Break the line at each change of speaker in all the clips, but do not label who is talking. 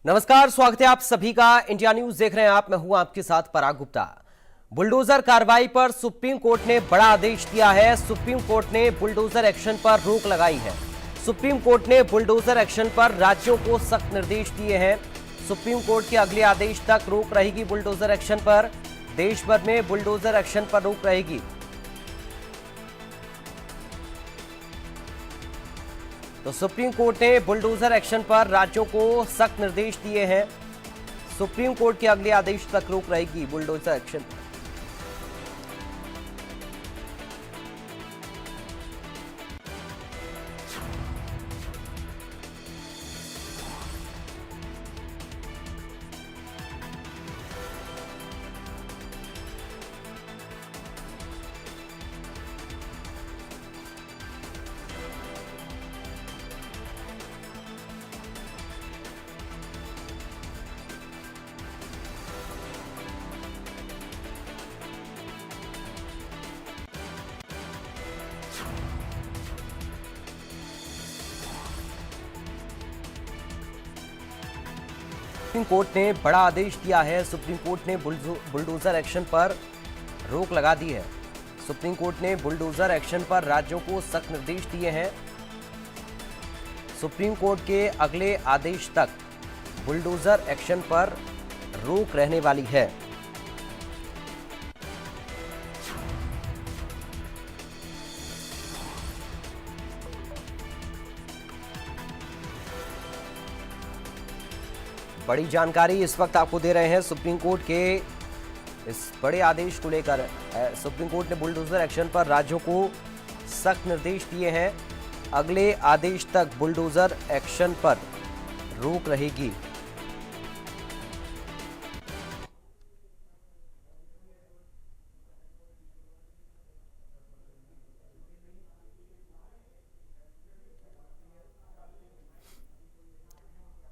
नमस्कार, स्वागत है आप सभी का। इंडिया न्यूज देख रहे हैं आप। मैं हूं आपके साथ पराग गुप्ता। बुलडोजर कार्रवाई पर सुप्रीम कोर्ट ने बड़ा आदेश दिया है। सुप्रीम कोर्ट ने बुलडोजर एक्शन पर रोक लगाई है। सुप्रीम कोर्ट ने बुलडोजर एक्शन पर राज्यों को सख्त निर्देश दिए हैं। सुप्रीम कोर्ट के अगले आदेश तक रोक रहेगी बुलडोजर एक्शन पर। देश भर में बुलडोजर एक्शन पर रोक रहेगी। तो सुप्रीम कोर्ट ने बुलडोजर एक्शन पर राज्यों को सख्त निर्देश दिए हैं। सुप्रीम कोर्ट के अगले आदेश तक रोक रहेगी बुलडोजर एक्शन पर। सुप्रीम कोर्ट ने बड़ा आदेश दिया है। सुप्रीम कोर्ट ने बुलडोजर एक्शन पर रोक लगा दी है। सुप्रीम कोर्ट ने बुलडोजर एक्शन पर राज्यों को सख्त निर्देश दिए हैं। सुप्रीम कोर्ट के अगले आदेश तक बुलडोजर एक्शन पर रोक रहने वाली है। बड़ी जानकारी इस वक्त आपको दे रहे हैं सुप्रीम कोर्ट के इस बड़े आदेश को लेकर। सुप्रीम कोर्ट ने बुलडोजर एक्शन पर राज्यों को सख्त निर्देश दिए हैं। अगले आदेश तक बुलडोजर एक्शन पर रोक रहेगी।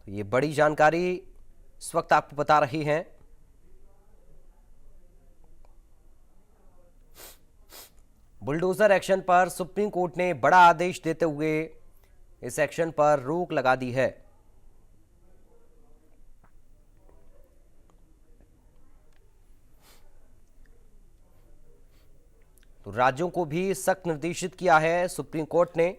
तो ये बड़ी जानकारी इस वक्त आपको बता रही हैं। बुलडोजर एक्शन पर सुप्रीम कोर्ट ने बड़ा आदेश देते हुए इस एक्शन पर रोक लगा दी है। तो राज्यों को भी सख्त निर्देशित किया है सुप्रीम कोर्ट ने।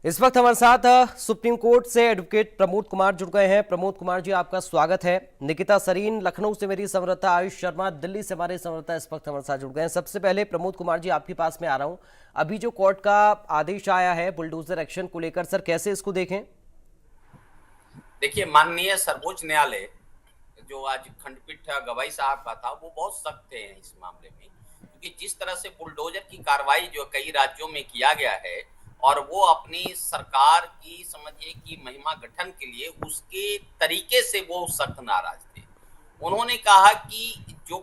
इस वक्त हमारे साथ सुप्रीम कोर्ट से एडवोकेट प्रमोद कुमार जुड़ गए हैं। प्रमोद कुमार जी, आपका स्वागत है। निकिता सरीन लखनऊ से मेरी संवाददाता, आयुष शर्मा दिल्ली से हमारे संवाददाता इस वक्त हमारे साथ जुड़ गए हैं। सबसे पहले प्रमोद कुमार जी, आपके पास में आ रहा हूं। अभी जो कोर्ट का आदेश आया है बुलडोजर एक्शन को लेकर, सर कैसे इसको देखें?
देखिए, माननीय सर्वोच्च न्यायालय जो आज खंडपीठ गवाई साहब का था, वो बहुत सख्त है इस मामले में, क्योंकि जिस तरह से बुलडोजर की कार्रवाई जो कई राज्यों में किया गया है और वो अपनी सरकार की समझिए कि महिमा गठन के लिए उसके तरीके से वो सख्त नाराज थे। उन्होंने कहा कि जो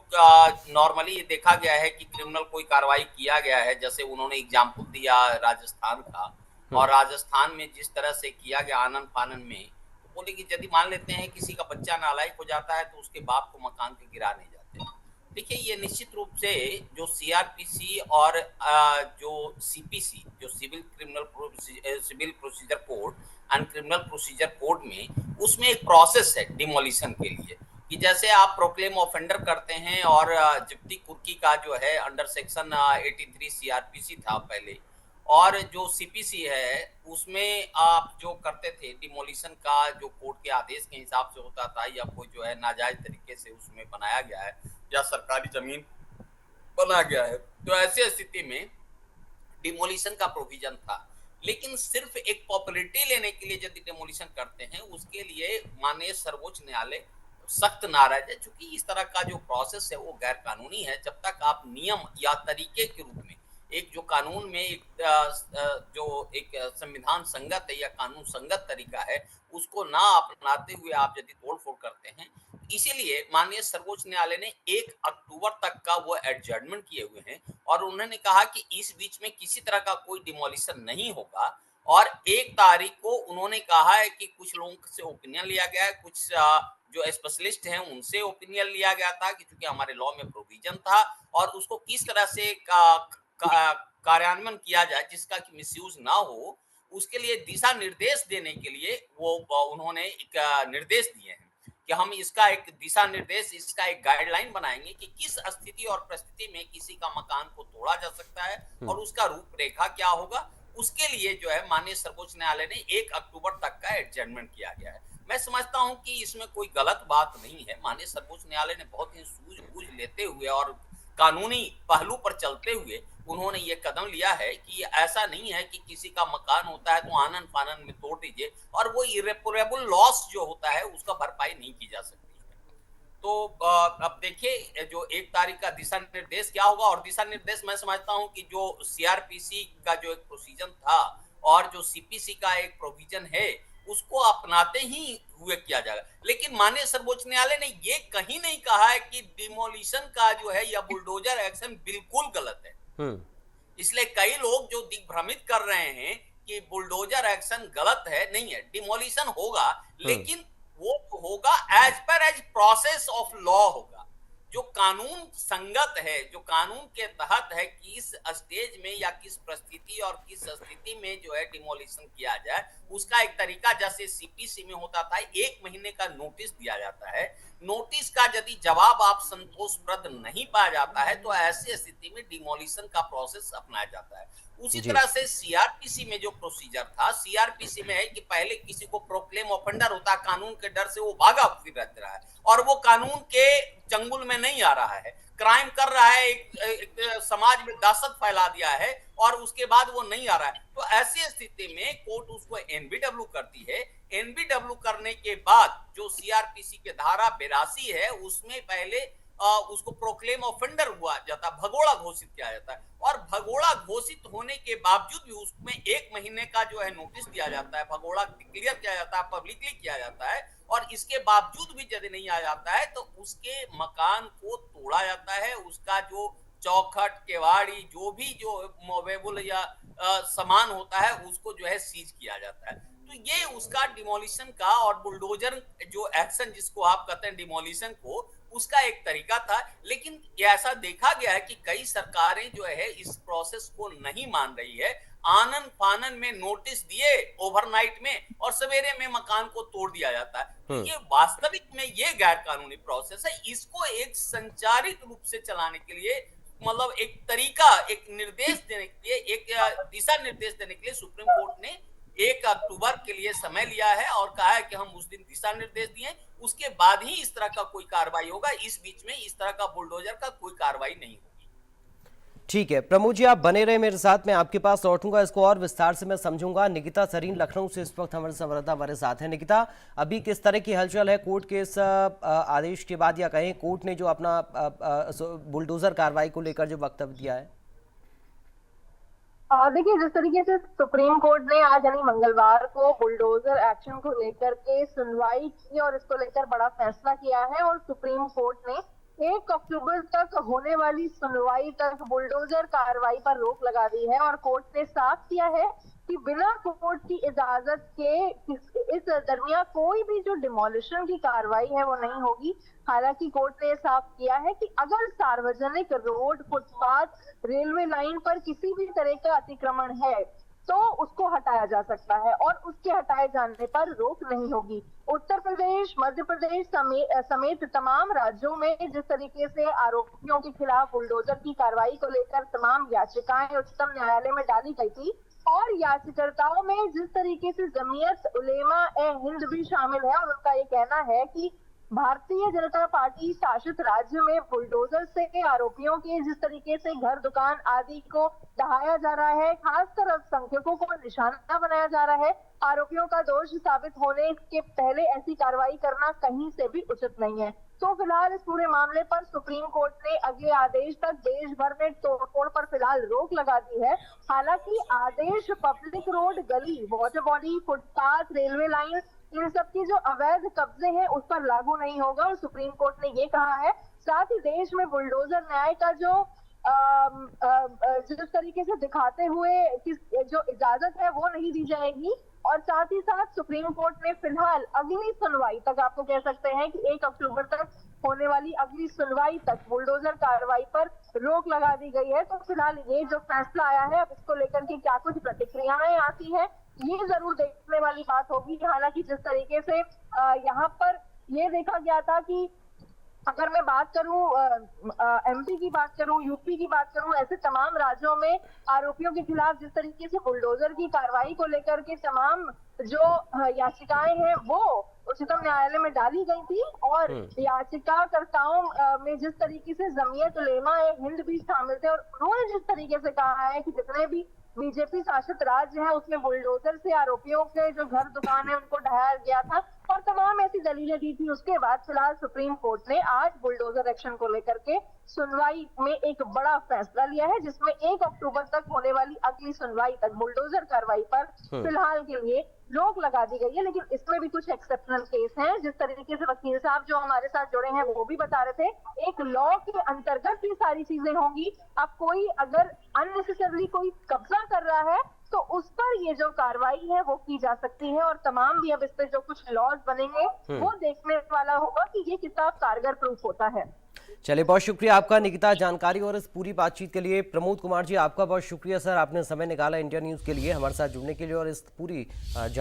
नॉर्मली ये देखा गया है कि क्रिमिनल कोई कार्रवाई किया गया है, जैसे उन्होंने एग्जाम्पल दिया राजस्थान का, और राजस्थान में जिस तरह से किया गया आनन फानन में, तो बोले कि यदि मान लेते हैं किसी का बच्चा नालायक हो जाता है तो उसके बाप को मकान के गिरा नहीं जाते हैं। देखिए, ये निश्चित रूप से जो सीआरपीसी और जो सीपीसी, जो civil procedure code and criminal procedure code में, उसमें एक प्रोसेस है डिमोलिशन के लिए, कि जैसे आप प्रोक्लेम ऑफेंडर करते हैं और जब्ती कुर्की का जो है अंडर सेक्शन 83 सीआरपीसी था पहले, और जो सीपीसी है उसमें आप जो करते थे डिमोलिशन का, जो कोर्ट के आदेश के हिसाब से होता था, या कोई जो है नाजायज तरीके से उसमें बनाया गया है या सरकारी जमीन बना गया है, तो ऐसे स्थिति में डिमोलिशन का प्रोविजन था। लेकिन सिर्फ एक पॉपुलैरिटी लेने के लिए यदि डिमोलिशन करते हैं, उसके लिए माननीय सर्वोच्च न्यायालय सख्त नाराज है, क्योंकि इस तरह का जो प्रोसेस है वो गैर कानूनी है। जब तक आप नियम या तरीके के रूप में एक जो कानून में एक जो एक संविधान संगत है या कानून संगत तरीका है, उसको ना अपनाते हुए आप यदि तोड़फोड़ करते हैं, इसीलिए माननीय सर्वोच्च न्यायालय ने 1 अक्टूबर तक का वो एडजर्नमेंट किए हुए हैं, और उन्होंने कहा कि इस बीच में किसी तरह का कोई डिमोलिशन नहीं होगा। और 1 तारीख को उन्होंने कहा है कि कुछ लोगों से ओपिनियन लिया गया है, कुछ जो स्पेशलिस्ट हैं उनसे ओपिनियन लिया गया था कि चूंकि हमारे लॉ में प्रोविजन था, और उसको किस तरह से कार्यान्वयन किया जाए जिसका कि मिसयूज ना हो, उसके लिए दिशा निर्देश देने के लिए वो उन्होंने एक निर्देश दिए हैं कि हम इसका एक दिशा निर्देश, इसका एक गाइडलाइन बनाएंगे कि किस स्थिति और परिस्थिति में किसी का मकान को तोड़ा जा सकता है और उसका रूपरेखा क्या होगा। उसके लिए जो है माननीय सर्वोच्च न्यायालय ने 1 अक्टूबर तक का एडजर्नमेंट किया गया है। मैं समझता हूं कि इसमें कोई गलत बात नहीं है। माननीय सर्वोच्च न्यायालय ने बहुत ही सूझबूझ लेते हुए और कानूनी पहलू पर चलते हुए उन्होंने ये कदम लिया है कि ऐसा नहीं है कि किसी का मकान होता है तो आनन फानन में तोड़ दीजिए, और वो इरेपरेबल लॉस जो होता है उसका भरपाई नहीं की जा सकती है। तो अब देखिए जो 1 तारीख का दिशा निर्देश क्या होगा, और दिशा निर्देश मैं समझता हूं कि जो सीआरपीसी का जो एक प्रोविजन था और जो सीपीसी का एक प्रोविजन है, उसको अपनाते ही हुए किया जाएगा। लेकिन माननीय सर्वोच्च न्यायालय ने ये कहीं नहीं कहा है कि डिमोलिशन का जो है या बुलडोजर एक्शन बिल्कुल गलत है। इसलिए कई लोग जो दिग्भ्रमित कर रहे हैं कि बुलडोजर एक्शन गलत है, नहीं है, डिमोलिशन होगा, लेकिन वो होगा एज प्रोसेस ऑफ लॉ होगा, जो कानून संगत है, जो कानून के तहत है, किस स्टेज में या किस परिस्थिति और किस स्थिति में जो है डिमोलिशन किया जाए, उसका एक तरीका जैसे सीपीसी में होता था 1 महीने का नोटिस दिया जाता है। नोटिस का यदि जवाब आप संतोषप्रद नहीं पाया जाता है तो ऐसी स्थिति में डिमोलिशन का प्रोसेस अपनाया जाता है। उसी तरह से सीआरपीसी में जो प्रोसीजर था, सीआरपीसी में है कि पहले किसी को प्रोक्लेम ऑफेंडर होता है, कानून के डर से वो भागा फिर रहा है और वो कानून के चंगुल में नहीं आ रहा है, क्राइम कर रहा है, एक समाज में दहशत फैला दिया है और उसके बाद वो नहीं आ रहा है। तो ऐसी स्थिति में कोर्ट उसको एनबीडब्ल्यू करती है। एनबीडब्ल्यू करने के बाद जो सीआरपीसी के धारा 82 है उसमें पहले उसको प्रोक्लेम ऑफेंडर हुआ जाता, भगोड़ा घोषित किया जाता है, और भगोड़ा घोषित होने के बावजूद भी उसमें 1 महीने का जो है नोटिस दिया जाता है, भगोड़ा क्लियर किया जाता है, पब्लिकली किया जाता है, और इसके बावजूद भी यदि नहीं आ जाता है तो उसके मकान को तोड़ा जाता है, उसका जो चौखट केवाड़ी जो भी जो मोवेबल या सामान होता है उसको जो है सीज किया जाता है। तो ये उसका डिमोलिशन का और बुलडोजर जो एक्शन जिसको आप कहते हैं डिमोलिशन को, उसका एक तरीका था। लेकिन ऐसा देखा गया है कि कई सरकारें जो है इस प्रोसेस को नहीं मान रही है, आनन फानन में नोटिस दिए ओवरनाइट में और सवेरे में मकान को तोड़ दिया जाता है। तो ये वास्तविक में ये गैर कानूनी प्रोसेस है। इसको एक संचारित रूप से चलाने के लिए, मतलब एक तरीका, एक निर्देश देने के लिए, एक दिशा निर्देश देने के लिए सुप्रीम कोर्ट ने 1 अक्टूबर के लिए समय लिया है और कहा है कि हम उस दिन दिशा निर्देश दिए, उसके बाद ही इस तरह का कोई कार्रवाई होगा। इस बीच में इस तरह का बुलडोजर का कोई कार्रवाई नहीं होगी।
ठीक है प्रमोद जी, आप बने रहे मेरे साथ, मैं आपके पास लौटूंगा, इसको और विस्तार से मैं समझूंगा। निकिता सरीन लखनऊ से इस वक्त हमारे संवाददाता हमारे साथ हैं। निकिता, अभी किस तरह की हलचल है कोर्ट के इस आदेश के बाद, या कहें कोर्ट ने जो अपना बुलडोजर कार्रवाई को लेकर जो वक्तव्य दिया है?
देखिए, जिस तरीके से सुप्रीम कोर्ट ने आज यानी मंगलवार को बुलडोजर एक्शन को लेकर के सुनवाई की और इसको लेकर बड़ा फैसला किया है, और सुप्रीम कोर्ट ने 1 अक्टूबर तक होने वाली सुनवाई तक बुलडोजर कार्रवाई पर रोक लगा दी है और कोर्ट ने साफ किया है कि बिना कोर्ट की इजाजत के इस दरमियान कोई भी जो डिमोलिशन की कार्रवाई है वो नहीं होगी। हालांकि कोर्ट ने साफ किया है कि अगर सार्वजनिक रोड, फुटपाथ, रेलवे लाइन पर किसी भी तरह का अतिक्रमण है तो उसको हटाया जा सकता है और उसके हटाए जाने पर रोक नहीं होगी। उत्तर प्रदेश, मध्य प्रदेश समेत तमाम राज्यों में जिस तरीके से आरोपियों के खिलाफ बुलडोजर की कार्रवाई को लेकर तमाम याचिकाएं उच्चतम न्यायालय में डाली गई थी और याचिकाकर्ताओं में जिस तरीके से जमीयत उलेमा ए हिंद भी शामिल है और उनका ये कहना है कि भारतीय जनता पार्टी शासित राज्य में बुलडोजर से आरोपियों के जिस तरीके से घर, दुकान आदि को ढहाया जा रहा है, खासकर अल्पसंख्यकों को निशाना बनाया जा रहा है, आरोपियों का दोष साबित होने के पहले ऐसी कार्रवाई करना कहीं से भी उचित नहीं है। तो फिलहाल इस पूरे मामले पर सुप्रीम कोर्ट ने अगले आदेश तक देश भर में तोड़फोड़ पर फिलहाल रोक लगा दी है। हालांकि आदेश पब्लिक रोड, गली, water body, footpath, railway line, इन सब की जो अवैध कब्जे हैं उस पर लागू नहीं होगा और सुप्रीम कोर्ट ने ये कहा है। साथ ही देश में बुलडोजर न्याय का जो जिस तरीके से दिखाते हुए जो इजाजत है वो नहीं दी जाएगी और साथ ही साथ सुप्रीम कोर्ट ने फिलहाल अगली सुनवाई तक, आपको कह सकते हैं कि 1 अक्टूबर तक होने वाली अगली सुनवाई तक बुलडोजर कार्रवाई पर रोक लगा दी गई है। तो फिलहाल ये जो फैसला आया है, अब इसको लेकर के क्या कुछ प्रतिक्रियाएं आती है ये जरूर देखने वाली बात होगी। हालांकि जिस तरीके से यहाँ पर ये देखा गया था कि अगर मैं बात करूं एमपी की बात करूं, यूपी की बात करूं, ऐसे तमाम राज्यों में आरोपियों के खिलाफ जिस तरीके से बुलडोजर की कार्रवाई को लेकर के तमाम जो याचिकाएं हैं वो उच्चतम न्यायालय में डाली गई थी और याचिकाकर्ताओं में जिस तरीके से जमीयत उलेमा ए हिंद भी शामिल थे और उन्होंने जिस तरीके से कहा है कि जितने भी बीजेपी शासित राज्य है उसमें बुलडोजर से आरोपियों के जो घर, दुकान है उनको ढहाया गया था और तमाम ऐसी दलीलें दी थी। उसके बाद फिलहाल सुप्रीम कोर्ट ने आज बुलडोजर एक्शन को लेकर के सुनवाई में एक बड़ा फैसला लिया है जिसमें 1 अक्टूबर तक होने वाली अगली सुनवाई तक बुलडोजर कार्रवाई पर फिलहाल के लिए रोक लगा दी गई है। लेकिन इसमें भी कुछ एक्सेप्शनल केस हैं। जिस तरीके से वकील साहब जो हमारे साथ जुड़े हैं वो भी बता रहे थे, एक लॉ के अंतर्गत ये सारी चीजें होंगी। अब कोई अगर अननेसेसरली कोई कब्जा कर रहा है तो उस पर ये जो कार्रवाई है वो की जा सकती है और तमाम भी अब इस पे जो कुछ लॉज बनेंगे वो देखने वाला होगा कि ये कितना कारगर प्रूफ होता है।
चलिए, बहुत शुक्रिया आपका निकिता, जानकारी और इस पूरी बातचीत के लिए। प्रमोद कुमार जी, आपका बहुत शुक्रिया सर, आपने समय निकाला इंडिया न्यूज के लिए हमारे साथ जुड़ने के लिए और इस पूरी जान